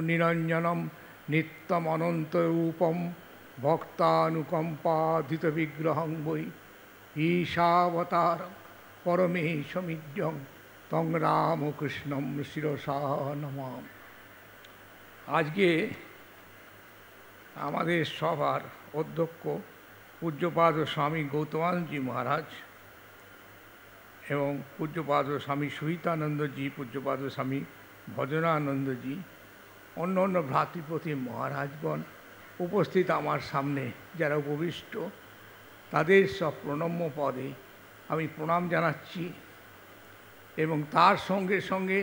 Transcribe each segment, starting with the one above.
নিরঞ্জনম নিত্যম অনন্তরূপম ভক্তানুকম্পাধিত বিগ্রহং বৈ ঈশাবতার পরমেশমিজ্ঞং তং রামকৃষ্ণম শিরসা নমামি। আজকে আমাদের সভার অধ্যক্ষ পূজ্যপাদ স্বামী গৌতমানন্দজি মহারাজ এবং পূজ্যপাদ স্বামী সুহিতানন্দজি, পূজ্যপাদ স্বামী ভজনানন্দজি, অন্য অন্য ভ্রাতৃপ্রতিম মহারাজগণ উপস্থিত আমার সামনে যারা উপবিষ্ট, তাদের সব প্রণম্য পদে আমি প্রণাম জানাচ্ছি। এবং তার সঙ্গে সঙ্গে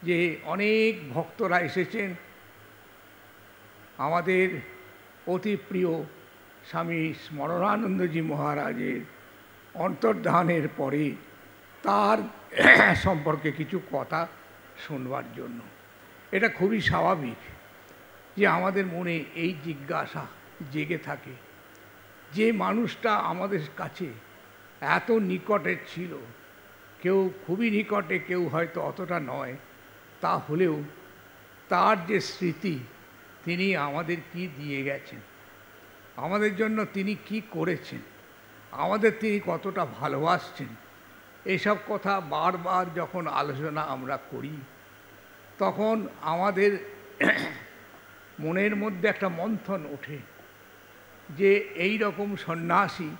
যে অনেক ভক্তরা এসেছেন, আমাদের অতি প্রিয় স্বামী স্মরণানন্দজি মহারাজের অন্তর্ধানের পরে তার সম্পর্কে কিছু কথা শুনবার জন্য। এটা খুবই স্বাভাবিক যে আমাদের মনে এই জিজ্ঞাসা জেগে থাকে, যে মানুষটা আমাদের কাছে এত নিকটে ছিল, কেউ খুবই নিকটে, কেউ হয়তো অতটা নয়, তা হলেও তার যে স্মৃতি, তিনি আমাদের কি দিয়ে গেছেন, আমাদের জন্য তিনি কি করেছেন, আমাদের তিনি কতটা ভালোবাসছেন, এসব কথা বারবার যখন আলোচনা আমরা করি, তখন আমাদের মনের মধ্যে একটা মন্থন ওঠে যে এই রকম সন্ন্যাসী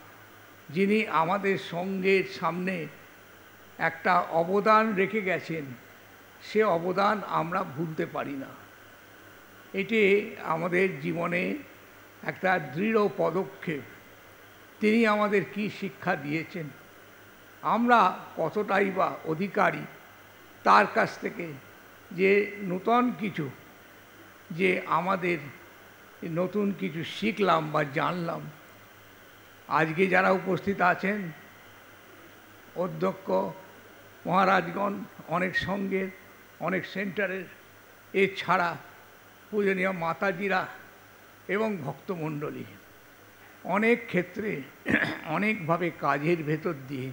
যিনি আমাদের সঙ্গের সামনে একটা অবদান রেখে গেছেন, সে অবদান আমরা ভুলতে পারি না। এটি আমাদের জীবনে একটা দৃঢ় পদক্ষেপ। তিনি আমাদের কি শিক্ষা দিয়েছেন, আমরা কতটাই বা অধিকারী তার কাছ থেকে, যে নূতন কিছু, যে আমাদের নতুন কিছু শিখলাম বা জানলাম। আজকে যারা উপস্থিত আছেন, অধ্যক্ষ মহারাজগণ, অনেক সঙ্গের, অনেক সেন্টারের, এছাড়া পূজনীয় মাতাজিরা এবং ভক্তমণ্ডলী, অনেক ক্ষেত্রে অনেকভাবে কাজের ভেতর দিয়ে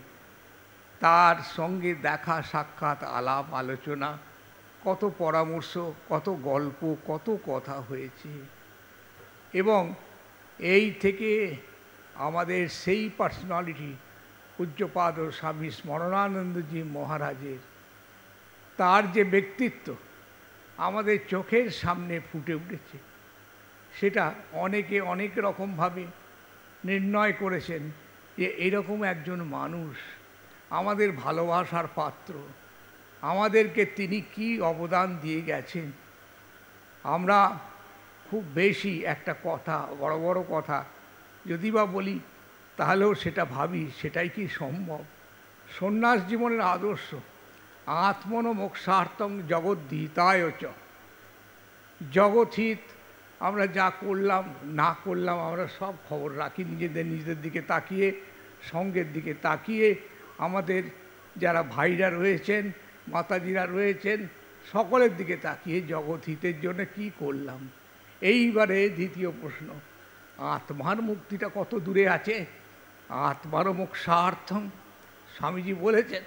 তার সঙ্গে দেখা সাক্ষাৎ, আলাপ আলোচনা, কত পরামর্শ, কত গল্প, কত কথা হয়েছে। এবং এই থেকে আমাদের সেই পার্সোনালিটি পূজ্যপাদ স্বামী স্মরণানন্দজি মহারাজের, তার যে ব্যক্তিত্ব আমাদের চোখের সামনে ফুটে উঠেছে, সেটা অনেকে অনেক রকমভাবে নির্ণয় করেছেন যে এরকম একজন মানুষ আমাদের ভালোবাসার পাত্র, আমাদেরকে তিনি কি অবদান দিয়ে গেছেন। আমরা খুব বেশি একটা কথা, বড় বড় কথা যদি বা বলি, তাহলেও সেটা ভাবি সেটাই কি সম্ভব। সন্ন্যাস জীবনের আদর্শ আত্মন মোক্ষার্থং জগদ্ধিতায় চ, জগৎহিত আমরা যা করলাম না করলাম আমরা সব খবর রাখি, নিজেদের দিকে তাকিয়ে, সঙ্গের দিকে তাকিয়ে, আমাদের যারা ভাইরা রয়েছেন, মাতাজিরা রয়েছেন, সকলের দিকে তাকিয়ে জগৎহিতের জন্য কি করলাম। এইবারে দ্বিতীয় প্রশ্ন, আত্মার মুক্তিটা কত দূরে আছে? আত্মার মোক্ষার্থম, স্বামীজি বলেছেন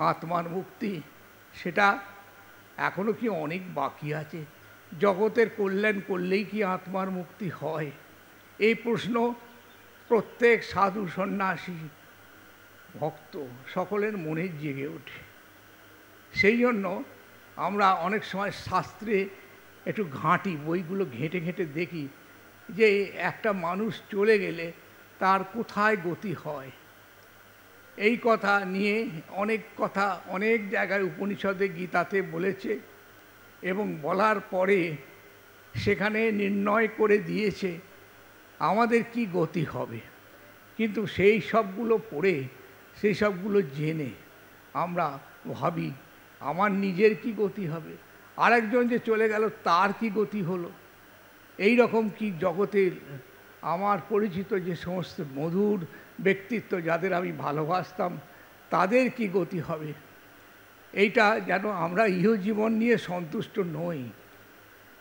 আত্মার মুক্তি, সেটা এখনো কি অনেক বাকি আছে? জগতের কল্যাণ করলেই কি আত্মার মুক্তি হয়? এই প্রশ্ন প্রত্যেক সাধু সন্ন্যাসী ভক্ত সকলের মনে জেগে ওঠে। সেই জন্য আমরা অনেক সময় শাস্ত্রে একটু ঘাঁটি, বইগুলো ঘেঁটে ঘেঁটে দেখি যে একটা মানুষ চলে গেলে তার কোথায় গতি হয়। এই কথা নিয়ে অনেক কথা অনেক জায়গায় উপনিষদে, গীতাতে বলেছে, এবং বলার পরে সেখানে নির্ণয় করে দিয়েছে আমাদের কি গতি হবে। কিন্তু সেই সবগুলো পড়ে, সেই সবগুলো জেনে আমরা ভাবি আমার নিজের কি গতি হবে, আরেকজন যে চলে গেল তার কি গতি হলো। এই রকম কি জগতের আমার পরিচিত যে সমস্ত মধুর ব্যক্তিত্ব, যাদের আমি ভালোবাসতাম, তাদের কি গতি হবে। এইটা যেন আমরা ইহজীবন নিয়ে সন্তুষ্ট নই,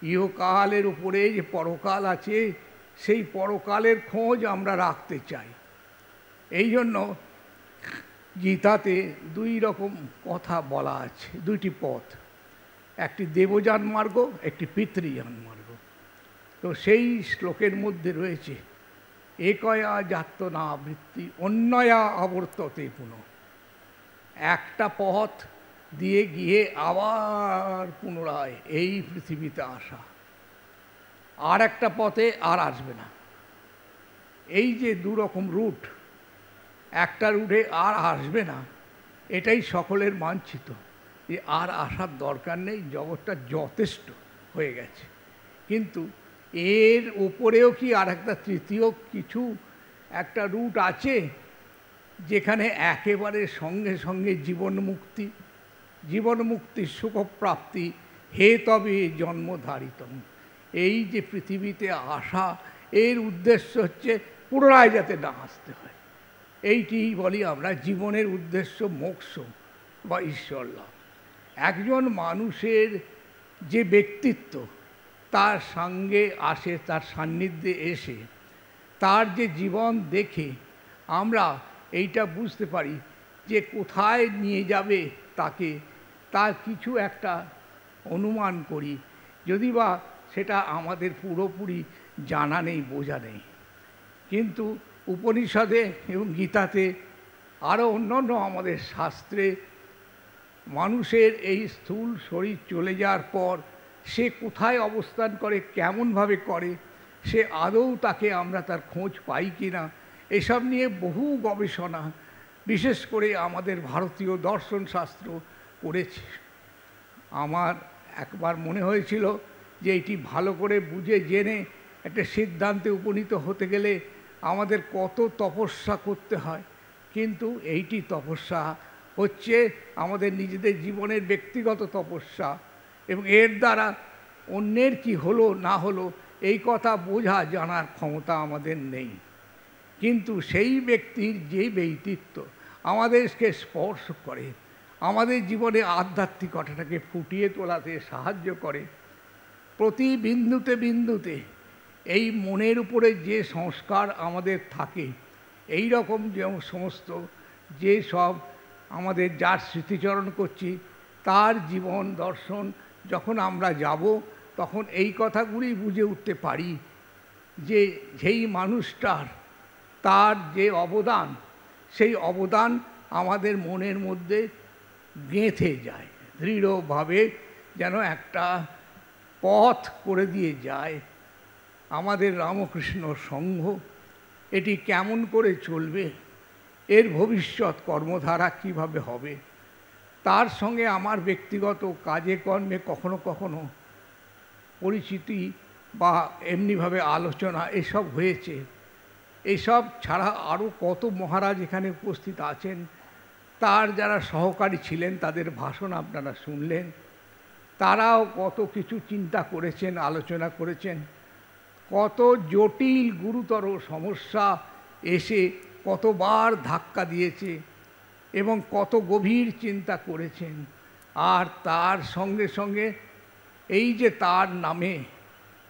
ইহকালের উপরে যে পরকাল আছে, সেই পরকালের খোঁজ আমরা রাখতে চাই। এই জন্য গীতাতে দুই রকম কথা বলা আছে, দুইটি পথ। একটি দেবযান মার্গ, একটি পিতৃযান মার্গ। তো সেই শ্লোকের মধ্যে রয়েছে একয়া যাত্ত না বৃত্তি অন্যয়া আবর্ততে পুনঃ। একটা পথ দিয়ে গিয়ে আবার পুনরায় এই পৃথিবীতে আসা, আর একটা পথে আর আসবে না। এই যে দুরকম রুট, একটা রুটে আর আসবে না, এটাই সকলের মানচিত যে আর আসার দরকার নেই, জগৎটা যথেষ্ট হয়ে গেছে। কিন্তু এর উপরেও কি আর একটা তৃতীয় কিছু একটা রুট আছে, যেখানে একেবারে সঙ্গে সঙ্গে জীবনমুক্তি, জীবনমুক্তির সুখপ্রাপ্তি হে তবে জন্মধারিতম। এই যে পৃথিবীতে আসা, এর উদ্দেশ্য হচ্ছে পুনরায় যাতে না আসতে হয়। এইটি বলি আমরা জীবনের উদ্দেশ্য মোক্ষ বা ঈশ্বর লাভ। একজন মানুষের যে ব্যক্তিত্ব, তার সঙ্গে আসে, তার সান্নিধ্যে এসে তার যে জীবন দেখে আমরা এইটা বুঝতে পারি যে কোথায় নিয়ে যাবে তাকে, তার কিছু একটা অনুমান করি, যদি বা সেটা আমাদের পুরোপুরি জানা নেই, বোঝা নেই। কিন্তু উপনিষদে এবং গীতাতে আরও অন্যান্য আমাদের শাস্ত্রে মানুষের এই স্থূল শরীর চলে যাওয়ার পর সে কোথায় অবস্থান করে, কেমনভাবে করে, সে আদৌ তাকে আমরা তার খোঁজ পাই কি না, এসব নিয়ে বহু গবেষণা বিশেষ করে আমাদের ভারতীয় দর্শনশাস্ত্র করেছে। আমার একবার মনে হয়েছিল যে এটি ভালো করে বুঝে জেনে একটা সিদ্ধান্তে উপনীত হতে গেলে আমাদের কত তপস্যা করতে হয়। কিন্তু এইটি তপস্যা হচ্ছে আমাদের নিজেদের জীবনের ব্যক্তিগত তপস্যা, এবং এর দ্বারা অন্যের কি হলো না হলো এই কথা বোঝা জানার ক্ষমতা আমাদের নেই। কিন্তু সেই ব্যক্তির যে ব্যক্তিত্ব আমাদেরকে স্পর্শ করে, আমাদের জীবনে আধ্যাত্মিকতাটাকে ফুটিয়ে তোলাতে সাহায্য করে, প্রতি বিন্দুতে বিন্দুতে এই মনের উপরে যে সংস্কার আমাদের থাকে, এই রকম যে সমস্ত যে সব আমাদের যার স্মৃতিচরণ করছি তার জীবন দর্শন যখন আমরা যাব, তখন এই কথাগুলি বুঝে উঠতে পারি যে যেই মানুষটার তার যে অবদান, সেই অবদান আমাদের মনের মধ্যে গেঁথে যায়, দৃঢ়ভাবে যেন একটা পথ করে দিয়ে যায়। আমাদের রামকৃষ্ণ সংঘ এটি কেমন করে চলবে, এর ভবিষ্যৎ কর্মধারা কিভাবে হবে, তার সঙ্গে আমার ব্যক্তিগত কাজে কর্মে কখনো কখনো পরিচিতি বা এমনিভাবে আলোচনা এসব হয়েছে। এসব ছাড়া আরও কত মহারাজ এখানে উপস্থিত আছেন, তার যারা সহকারী ছিলেন তাদের ভাষণ আপনারা শুনলেন, তারাও কত কিছু চিন্তা করেছেন, আলোচনা করেছেন, কত জটিল গুরুতর সমস্যা এসে কতবার ধাক্কা দিয়েছে এবং কত গভীর চিন্তা করেছেন। আর তার সঙ্গে সঙ্গে এই যে তার নামে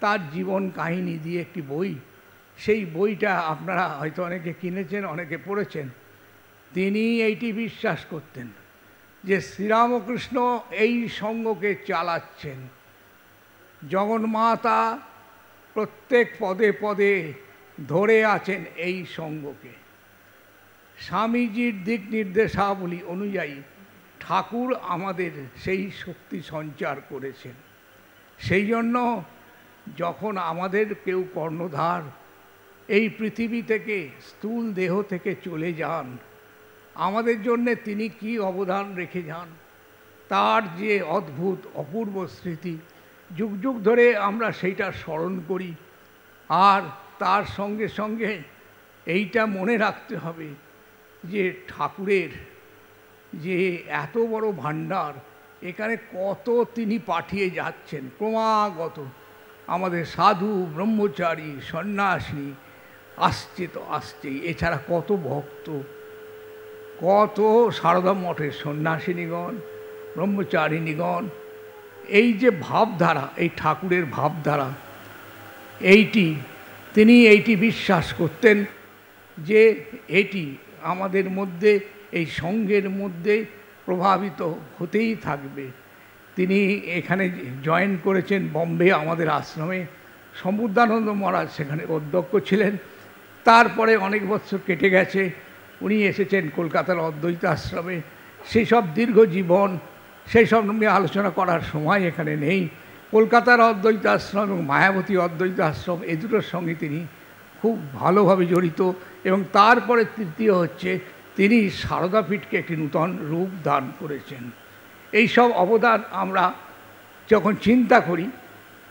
তার জীবন কাহিনী দিয়ে একটি বই, সেই বইটা আপনারা হয়তো অনেকে কিনেছেন, অনেকে পড়েছেন। তিনি এইটি বিশ্বাস করতেন যে শ্রীরামকৃষ্ণ এই সঙ্ঘকে চালাচ্ছেন, জগন্মাতা প্রত্যেক পদে পদে ধরে আছেন এই সঙ্ঘকে। স্বামীজির দিক নির্দেশাবলী অনুযায়ী ঠাকুর আমাদের সেই শক্তি সঞ্চার করেছেন। সেই জন্য যখন আমাদের কেউ কর্ণধার এই পৃথিবী থেকে স্থূল দেহ থেকে চলে যান, আমাদের জন্যে তিনি কি অবদান রেখে যান, তার যে অদ্ভুত অপূর্ব স্মৃতি যুগ যুগ ধরে আমরা সেইটা স্মরণ করি। আর তার সঙ্গে সঙ্গে এইটা মনে রাখতে হবে যে ঠাকুরের যে এত বড় ভাণ্ডার, এখানে কত তিনি পাঠিয়ে যাচ্ছেন ক্রমাগত। আমাদের সাধু ব্রহ্মচারী সন্ন্যাসী আসছে তো আসছেই, এছাড়া কত ভক্ত, কত সারদা মঠের সন্ন্যাসিনীগণ, ব্রহ্মচারিণীগণ। এই যে ভাবধারা, এই ঠাকুরের ভাবধারা, তিনি এইটি বিশ্বাস করতেন যে এটি আমাদের মধ্যে এই সঙ্ঘের মধ্যে প্রভাবিত হতেই থাকবে। তিনি এখানে জয়েন করেছেন বম্বে আমাদের আশ্রমে। সমুদ্রানন্দ মহারাজ সেখানে অধ্যক্ষ ছিলেন। তারপরে অনেক বছর কেটে গেছে, উনি এসেছেন কলকাতার অদ্বৈত আশ্রমে। সেই সব দীর্ঘ জীবন, সেই সব নিয়ে আলোচনা করার সময় এখানে নেই। কলকাতার অদ্বৈত আশ্রম এবং মায়াবতী অদ্বৈত আশ্রম এই দুটোর সঙ্গে তিনি খুব ভালোভাবে জড়িত। এবং তারপরে তৃতীয় হচ্ছে, তিনি সারদাপীঠকে একটি নূতন রূপ দান করেছেন। এই সব অবদান আমরা যখন চিন্তা করি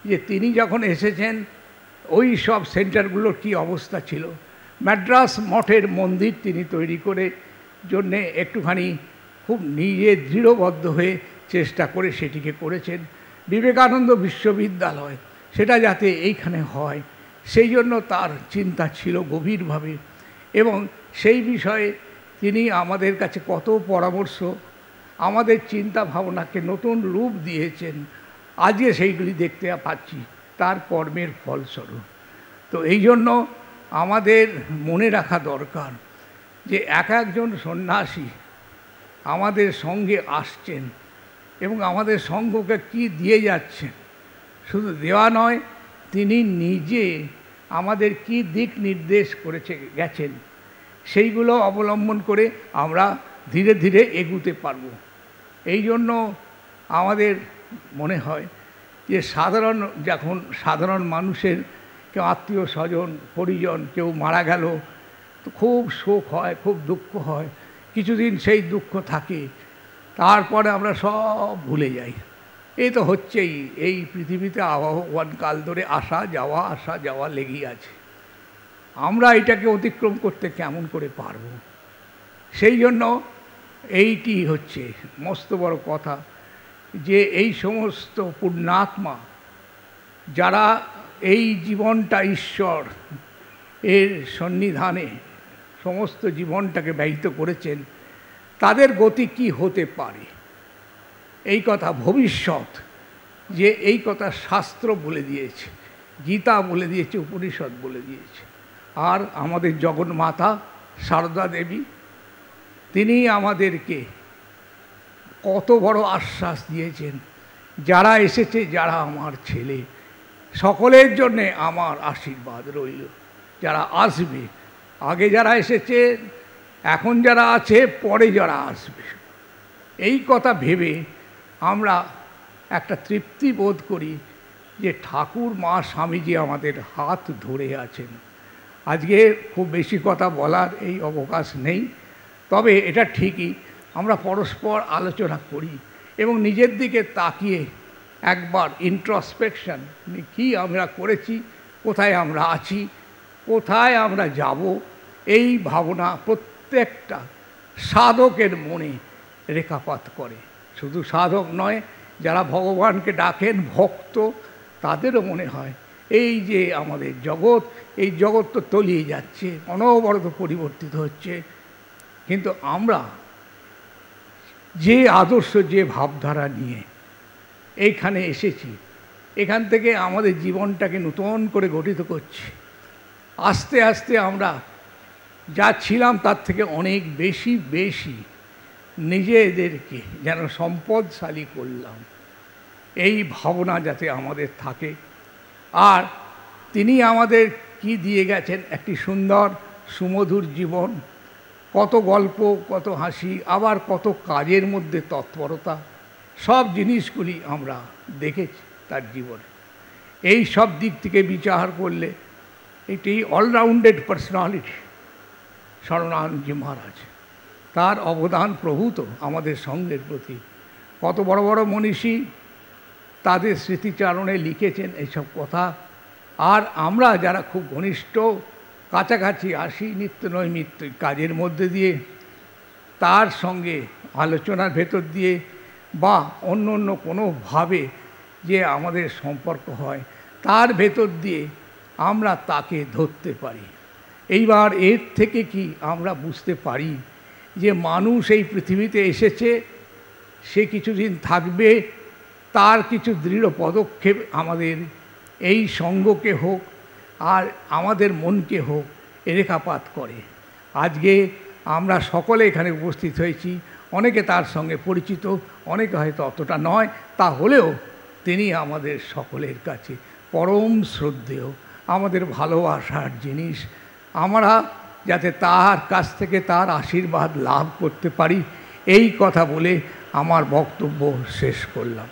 যে তিনি যখন এসেছেন ওই সব সেন্টারগুলোর কী অবস্থা ছিল। ম্যাড্রাস মঠের মন্দির তিনি তৈরি করে জন্যে একটুখানি খুব নিজে দৃঢ়বদ্ধ হয়ে চেষ্টা করে সেটিকে করেছেন। বিবেকানন্দ বিশ্ববিদ্যালয় সেটা যাতে এইখানে হয় সেই জন্য তার চিন্তা ছিল গভীরভাবে, এবং সেই বিষয়ে তিনি আমাদের কাছে কত পরামর্শ, আমাদের চিন্তা ভাবনাকে নতুন রূপ দিয়েছেন। আজকে সেইগুলি দেখতে পাচ্ছি তার কর্মের ফলস্বরূপ। তো এই জন্য আমাদের মনে রাখা দরকার যে এক একজন সন্ন্যাসী আমাদের সঙ্গে আসছেন এবং আমাদের সঙ্গকে কি দিয়ে যাচ্ছেন। শুধু দেওয়া নয়, তিনি নিজে আমাদের কি দিক নির্দেশ করেছে গেছেন সেইগুলো অবলম্বন করে আমরা ধীরে ধীরে এগুতে পারব। এই জন্য আমাদের মনে হয় যে যখন সাধারণ মানুষের কেউ আত্মীয় স্বজন পরিজন কেউ মারা গেল তো খুব শোক হয়, খুব দুঃখ হয়, কিছুদিন সেই দুঃখ থাকে, তারপরে আমরা সব ভুলে যাই। এই তো হচ্ছেই, এই পৃথিবীতে আবহমান কাল ধরে আসা যাওয়া লেগেই আছে। আমরা এটাকে অতিক্রম করতে কেমন করে পারব? সেই জন্য এইটি হচ্ছে মস্ত বড় কথা যে এই সমস্ত পুণ্যাত্মা যারা এই জীবনটা ঈশ্বর এর সন্নিধানে সমস্ত জীবনটাকে ব্যয়িত করেছেন, তাদের গতি কি হতে পারে এই কথা ভবিষ্যৎ, যে এই কথা শাস্ত্র বলে দিয়েছে, গীতা বলে দিয়েছে, উপনিষদ বলে দিয়েছে। আর আমাদের জগন্মাতা সারদা দেবী তিনি আমাদেরকে কত বড় আশ্বাস দিয়েছেন, যারা এসেছে, যারা আমার ছেলে, সকলের জন্যে আমার আশীর্বাদ রইল। যারা আসবে, আগে যারা এসেছে, এখন যারা আছে, পরে যারা আসবে, এই কথা ভেবে আমরা একটা তৃপ্তি বোধ করি যে ঠাকুর মা স্বামীজি আমাদের হাত ধরে আছেন। আজকে খুব বেশি কথা বলার এই অবকাশ নেই, তবে এটা ঠিকই আমরা পরস্পর আলোচনা করি এবং নিজের দিকে তাকিয়ে একবার ইন্ট্রোস্পেকশন, কি আমরা করেছি, কোথায় আমরা আছি, কোথায় আমরা যাব, এই ভাবনা প্রত্যেকটা সাধকের মনে রেখাপাত করে। শুধু সাধক নয়, যারা ভগবানকে ডাকেন ভক্ত, তাদেরও মনে হয় এই যে আমাদের জগৎ, এই জগৎ তো তলিয়ে যাচ্ছে, অনবরত পরিবর্তিত হচ্ছে, কিন্তু আমরা যে আদর্শ, যে ভাবধারা নিয়ে এইখানে এসেছি, এখান থেকে আমাদের জীবনটাকে নতুন করে গঠিত করছি। আস্তে আস্তে আমরা যা ছিলাম তার থেকে অনেক বেশি নিজেদেরকে যেন সম্পদশালী করলাম, এই ভাবনা যাতে আমাদের থাকে। আর তিনি আমাদের কি দিয়ে গেছেন, একটি সুন্দর সুমধুর জীবন, কত গল্প, কত হাসি, আবার কত কাজের মধ্যে তৎপরতা, সব জিনিসগুলি আমরা দেখেছি তার জীবনে। এই সব দিক থেকে বিচার করলে এটি অলরাউন্ডেড পার্সোনালিটি শরণানন্দজি মহারাজ। তার অবদান প্রভূত আমাদের সঙ্গের প্রতি। কত বড় বড় মনীষী তাদের স্মৃতিচারণে লিখেছেন এইসব কথা। আর আমরা যারা খুব ঘনিষ্ঠ, কাছাকাছি আসি নিত্য নৈমিত্য কাজের মধ্যে দিয়ে, তার সঙ্গে আলোচনার ভেতর দিয়ে বা অন্য অন্য কোনোভাবে যে আমাদের সম্পর্ক হয়, তার ভেতর দিয়ে আমরা তাকে ধরতে পারি। এইবার এর থেকে কি আমরা বুঝতে পারি যে মানুষ এই পৃথিবীতে এসেছে, সে কিছুদিন থাকবে, তার কিছু দৃঢ় পদক্ষেপ আমাদের এই সঙ্গকে হোক আর আমাদের মনকে হোক রেখাপাত করে। আজকে আমরা সকলে এখানে উপস্থিত হয়েছি, অনেকে তার সঙ্গে পরিচিত, অনেকে হয়তো অতটা নয়, তাহলেও তিনি আমাদের সকলের কাছে পরম শ্রদ্ধেয়, আমাদের ভালোবাসার জিনিস। আমরা যাতে তার কাছ থেকে তার আশীর্বাদ লাভ করতে পারি, এই কথা বলে আমার বক্তব্য শেষ করলাম।